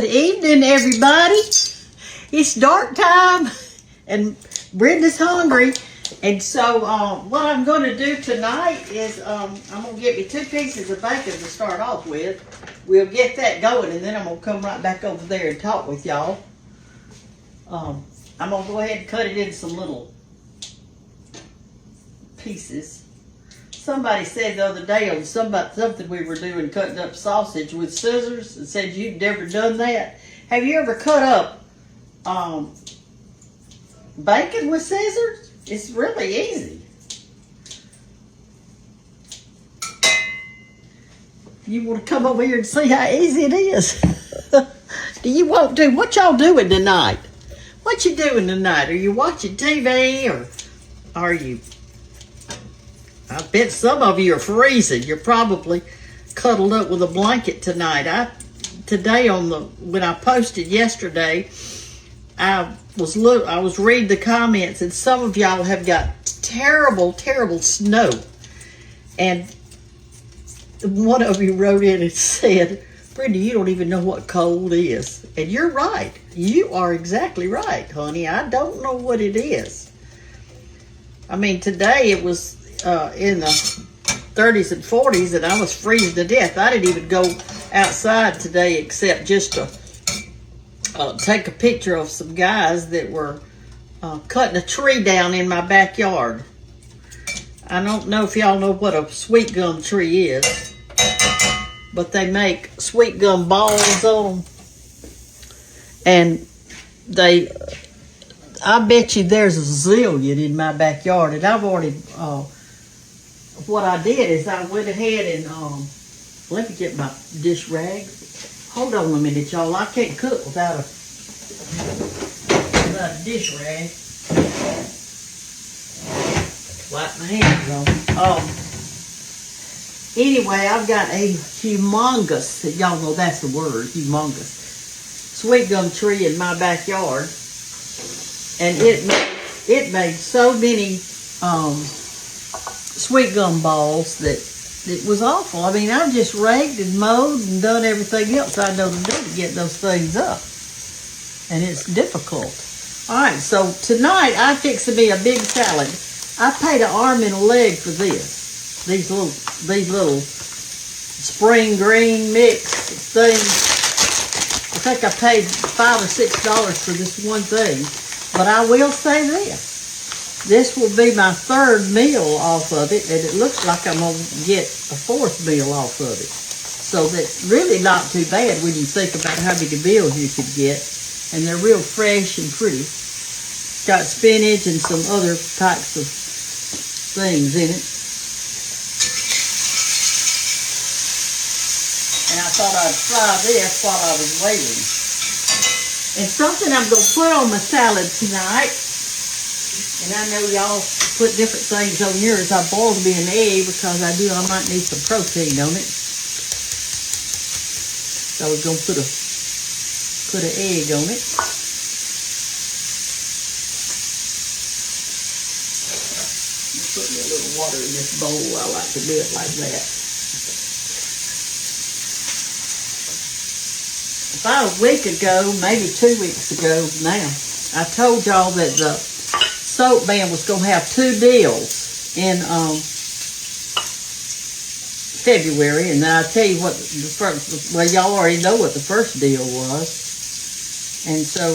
Good evening, everybody. It's dark time, and Brenda's hungry. And so what I'm going to do tonight is I'm going to get me 2 pieces of bacon to start off with. We'll get that going, and then I'm going to come right back over there and talk with y'all. I'm going to go ahead and cut it into some little pieces. Somebody said the other day on something we were doing, cutting up sausage with scissors, and said you'd never done that. Have you ever cut up bacon with scissors? It's really easy. You want to come over here and see how easy it is? Do you want to? What y'all doing tonight? What you doing tonight? Are you watching TV or are you? I bet some of you are freezing. You're probably cuddled up with a blanket tonight. When I posted yesterday, I was reading the comments, and some of y'all have got terrible, terrible snow. And one of you wrote in and said, Brenda, you don't even know what cold is. And you're right. You are exactly right, honey. I don't know what it is. I mean, today it was in the 30s and 40s, and I was freezing to death. I didn't even go outside today except just to take a picture of some guys that were cutting a tree down in my backyard. I don't know if y'all know what a sweet gum tree is, but they make sweet gum balls on them. And I bet you there's a zillion in my backyard, and I've already, what I did is I went ahead and, let me get my dish rag. Hold on a minute, y'all. I can't cook without a dish rag. Wipe my hands on. Anyway, I've got a humongous, y'all know that's the word, humongous, sweet gum tree in my backyard. And it made so many sweet gum balls that it was awful. I mean, I've just raked and mowed and done everything else I know to do to get those things up. And it's difficult. All right, so tonight I fixed to be a big salad. I paid an arm and a leg for this. These little spring green mix things. I think I paid $5 or $6 for this one thing. But I will say this. This will be my 3rd meal off of it, and it looks like I'm going to get a 4th meal off of it. So that's really not too bad when you think about how many meals you could get. And they're real fresh and pretty. Got spinach and some other types of things in it. And I thought I'd try this while I was waiting. And something I'm going to put on my salad tonight, and I know y'all put different things on yours. I boiled me an egg because I might need some protein on it. So I was going to put an egg on it. Put me a little water in this bowl. I like to do it like that. About a week ago, maybe 2 weeks ago now, I told y'all that the soap man was going to have 2 deals in February. And I tell you what the first, well, y'all already know what the first deal was. And so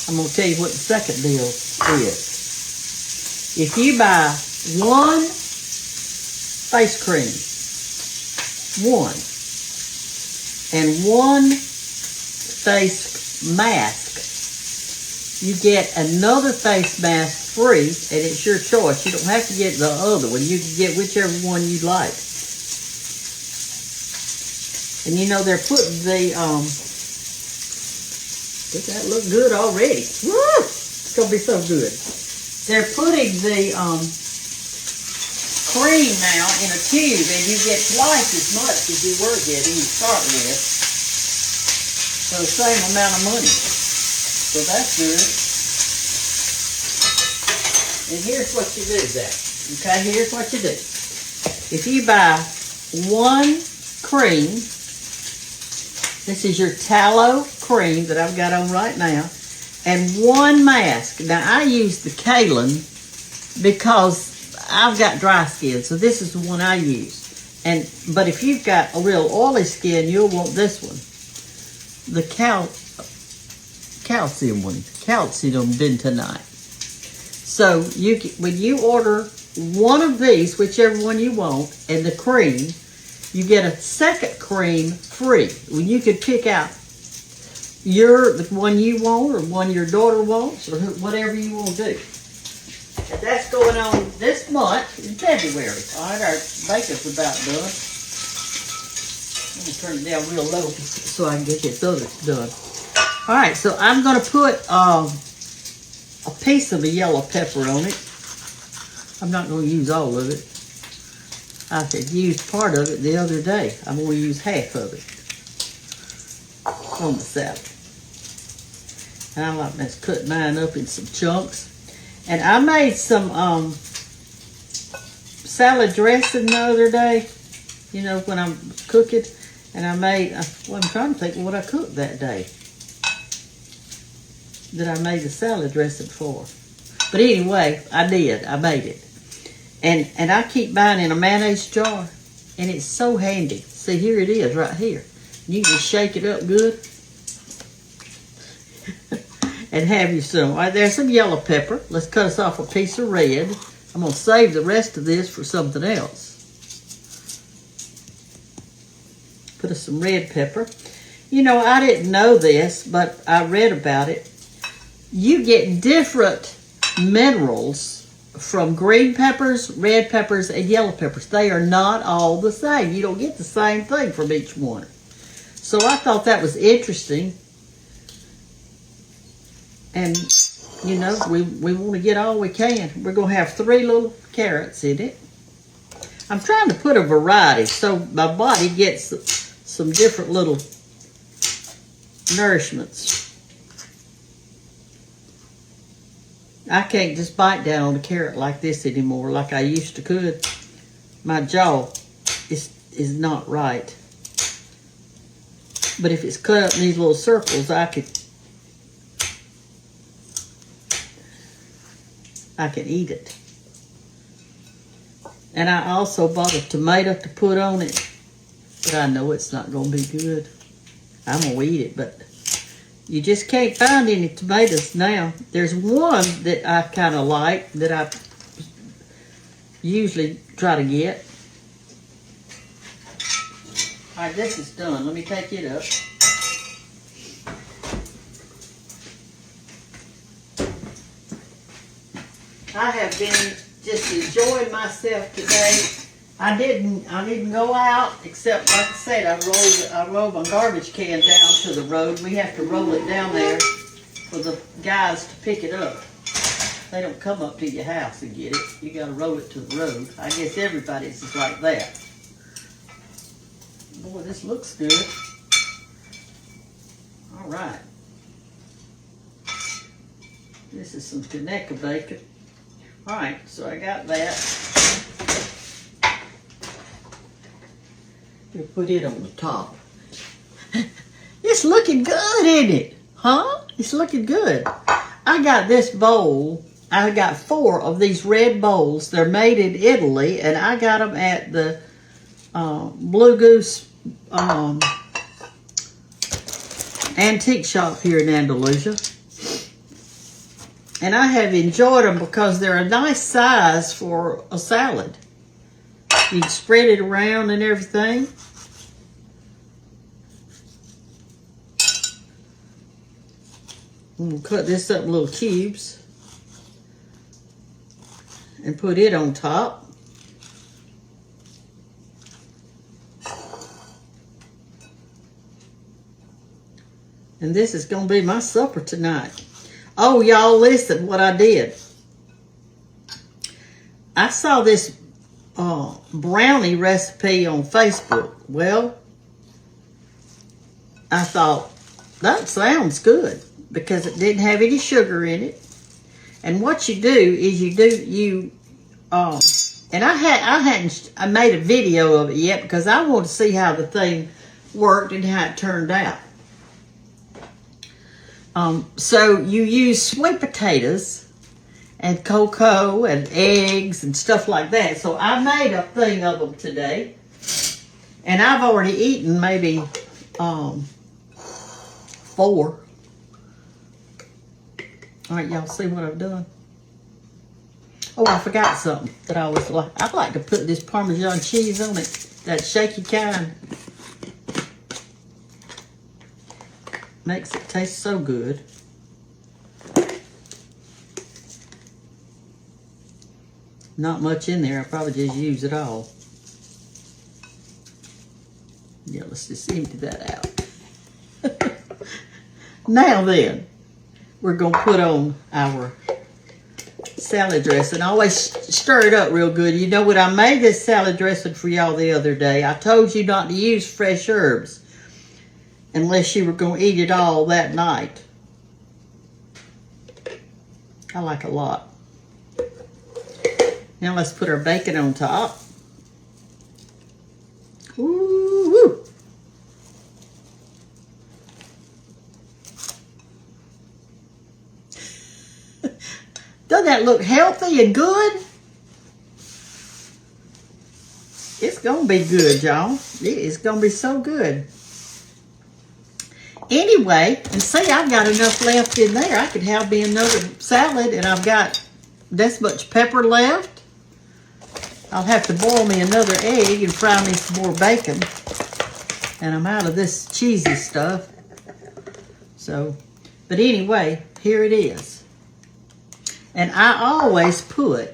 I'm going to tell you what the second deal is. If you buy 1 face cream, 1, and 1 face mask, you get another face mask free, and it's your choice. You don't have to get the other one. You can get whichever one you like. And you know they're putting the does that look good already? Woo! It's gonna be so good. They're putting the cream now in a tube, and you get twice as much as you were getting to start with for the same amount of money. So that's good. And here's what you do then. Okay, here's what you do. If you buy 1 cream This is your tallow cream that I've got on right now. And 1 mask. Now, I use the Kaolin because I've got dry skin. So this is the one I use. But if you've got a real oily skin, you'll want this one. The calcium one. Calcium bentonite. So when you order one of these, whichever one you want, and the cream, you get a second cream free. When you could pick out the one you want or one your daughter wants or whatever you want to do. And that's going on this month in February. All right, our bacon's about done. Let me turn it down real low so I can get this other done. All right, so I'm going to put a piece of the yellow pepper on it. I'm not going to use all of it. I had used part of it the other day. I'm going to use half of it on the salad. And I like to cut mine up in some chunks. And I made some salad dressing the other day, you know, when I'm cooking. And I'm trying to think of what I cooked that day that I made the salad dressing for. But anyway, I did. I made it. And I keep buying in a mayonnaise jar. And it's so handy. See, here it is right here. You can just shake it up good. And have you some. All right, there's some yellow pepper. Let's cut us off a piece of red. I'm going to save the rest of this for something else. Put us some red pepper. You know, I didn't know this, but I read about it. You get different minerals from green peppers, red peppers, and yellow peppers. They are not all the same. You don't get the same thing from each one. So I thought that was interesting. And, you know, we want to get all we can. We're going to have 3 little carrots in it. I'm trying to put a variety so my body gets some different little nourishments. I can't just bite down on a carrot like this anymore, like I used to could. My jaw is not right. But if it's cut up in these little circles, I can eat it. And I also bought a tomato to put on it, but I know it's not going to be good. I'm going to eat it, but you just can't find any tomatoes now. There's one that I kind of like that I usually try to get. All right, this is done. Let me take it up. I have been just enjoying myself today. I didn't go out except, like I said, I rolled my garbage can down to the road. We have to roll it down there for the guys to pick it up. They don't come up to your house and get it. You got to roll it to the road. I guess everybody's is like that. Boy, this looks good. All right. This is some Conecuh bacon. All right, so I got that. You put it on the top. It's looking good, isn't it? Huh? It's looking good. I got this bowl. I got 4 of these red bowls. They're made in Italy, and I got them at the Blue Goose antique shop here in Andalusia. And I have enjoyed them because they're a nice size for a salad. You can spread it around and everything. We'll cut this up in little cubes and put it on top. And this is going to be my supper tonight. Oh, y'all, listen what I did. I saw this brownie recipe on Facebook. Well, I thought, that sounds good because it didn't have any sugar in it. And what you do is and I made a video of it yet because I want to see how the thing worked and how it turned out. So you use sweet potatoes and cocoa and eggs and stuff like that. So I made a thing of them today. And I've already eaten maybe 4. All right, y'all see what I've done? Oh, I forgot something that I always like. I'd like to put this Parmesan cheese on it, that shaky kind. Makes it taste so good. Not much in there. I probably just use it all. Yeah, let's just empty that out. Now then, we're going to put on our salad dressing. Always stir it up real good. You know what? I made this salad dressing for y'all the other day. I told you not to use fresh herbs unless you were going to eat it all that night. I like a lot. Now let's put our bacon on top. Ooh. Doesn't that look healthy and good? It's going to be good, y'all. It's going to be so good. Anyway, and see, I've got enough left in there. I could have me another salad, and I've got this much pepper left. I'll have to boil me another egg and fry me some more bacon. And I'm out of this cheesy stuff. So, but anyway, here it is. And I always put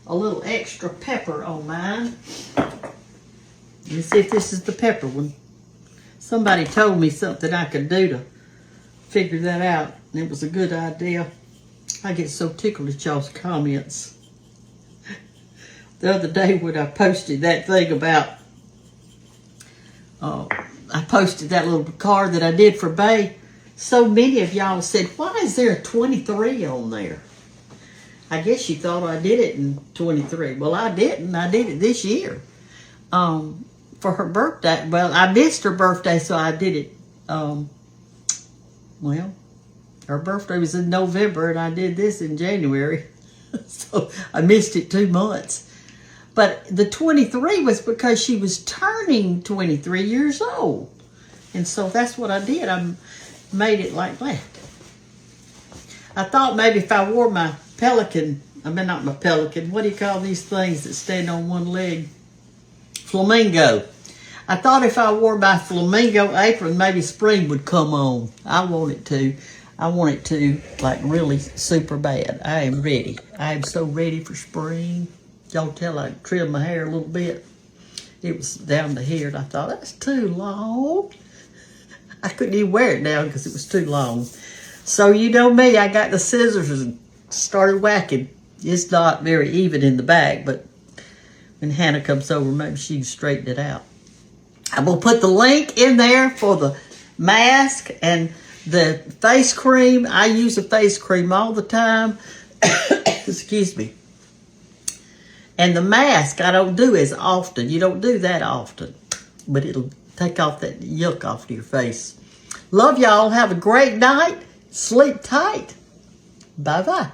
a little extra pepper on mine. Let me see if this is the pepper one. Somebody told me something I could do to figure that out. And it was a good idea. I get so tickled at y'all's comments. The other day when I posted that thing about, I posted that little card that I did for Bay, so many of y'all said, why is there a 23 on there? I guess you thought I did it in 23. Well, I didn't. I did it this year. For her birthday. Well, I missed her birthday, so I did it. Well, her birthday was in November, and I did this in January. So I missed it 2 months. But the 23 was because she was turning 23 years old. And so that's what I did. I made it like that. I thought maybe if I wore my pelican, I mean not my pelican, what do you call these things that stand on one leg? Flamingo. I thought if I wore my flamingo apron, maybe spring would come on. I want it to. I want it to, like, really super bad. I am ready. I am so ready for spring. Y'all tell I trimmed my hair a little bit. It was down to here, and I thought, that's too long. I couldn't even wear it down because it was too long. So you know me, I got the scissors and started whacking. It's not very even in the back, but when Hannah comes over, maybe she can straighten it out. I will put the link in there for the mask and the face cream. I use a face cream all the time. Excuse me. And the mask I don't do as often. You don't do that often. But it'll take off that yuck off your face. Love y'all. Have a great night. Sleep tight. Bye-bye.